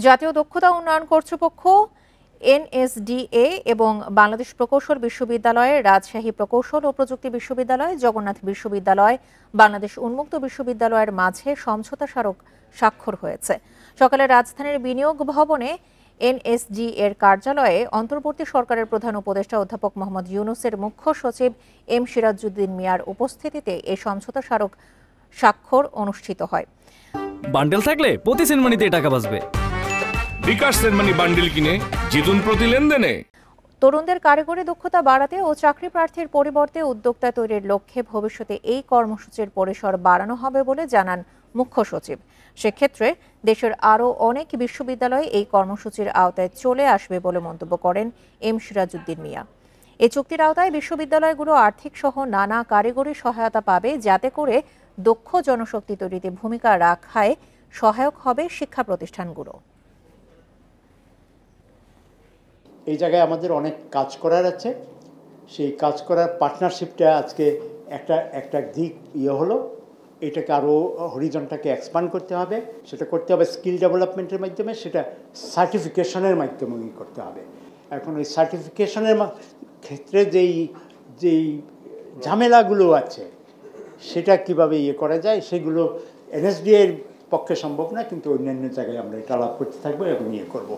জাতীয় দক্ষতা উন্নয়ন কর্তৃপক্ষ এনএসডিএ এবং বাংলাদেশ প্রকৌশল বিশ্ববিদ্যালয়, রাজশাহী প্রকৌশল ও প্রযুক্তি বিশ্ববিদ্যালয়, জগন্নাথ বিশ্ববিদ্যালয়, বাংলাদেশ উন্মুক্ত বিশ্ববিদ্যালয়ের মাঝে সমঝোতা স্মারক স্বাক্ষর হয়েছে। সকালে রাজধানীর বিনিয়োগ ভবনে এনএসডি এর কার্যালয়ে অন্তর্বর্তী সরকারের প্রধান উপদেষ্টা অধ্যাপক মোহাম্মদ ইউনূসের মুখ্য সচিব এম সিরাজউদ্দিন মিয়ার উপস্থিতিতে এই সমঝোতা স্মারক স্বাক্ষর অনুষ্ঠিত হয়। বান্ডেল থাকলে প্রতি সেনমানিতে টাকা বাঁচবে। বিকাশ সেনমানি বান্ডেল কিনে জিতুন প্রতি লেনদেনে। তরুণদের কারিগরি দক্ষতা বাড়াতে ও চাকরি প্রার্থীর পরিবর্তে উদ্যোক্তা তৈরির লক্ষ্যে ভবিষ্যতে এই কর্মসূচির পরিসর বাড়ানো হবে বলে জানান মুখ্য সচিব। সেক্ষেত্রে দেশের আরও অনেক বিশ্ববিদ্যালয় এই কর্মসূচির আওতায় চলে আসবে বলে মন্তব্য করেন এম সিরাজউদ্দিন মিয়া। এই চুক্তির আওতায় বিশ্ববিদ্যালয়গুলো আর্থিক সহ নানা কারিগরি সহায়তা পাবে, যাতে করে দক্ষ জনশক্তি তৈরিতে ভূমিকা রাখায় সহায়ক হবে শিক্ষা প্রতিষ্ঠানগুলো। এই জায়গায় আমাদের অনেক কাজ করার আছে। সেই কাজ করার পার্টনারশিপটা আজকে একটা দিক হলো। এটাকে আরও হরিজনটাকে এক্সপান্ড করতে হবে। সেটা করতে হবে স্কিল ডেভেলপমেন্টের মাধ্যমে, সেটা সার্টিফিকেশনের মাধ্যমে করতে হবে। এখন ওই সার্টিফিকেশনের ক্ষেত্রে যেই ঝামেলাগুলো আছে সেটা কিভাবে করা যায়, সেগুলো এনএসডি এর পক্ষে সম্ভব না, কিন্তু অন্যান্য জায়গায় আমরা এটা আলাপ করতে থাকবো এবং করবো।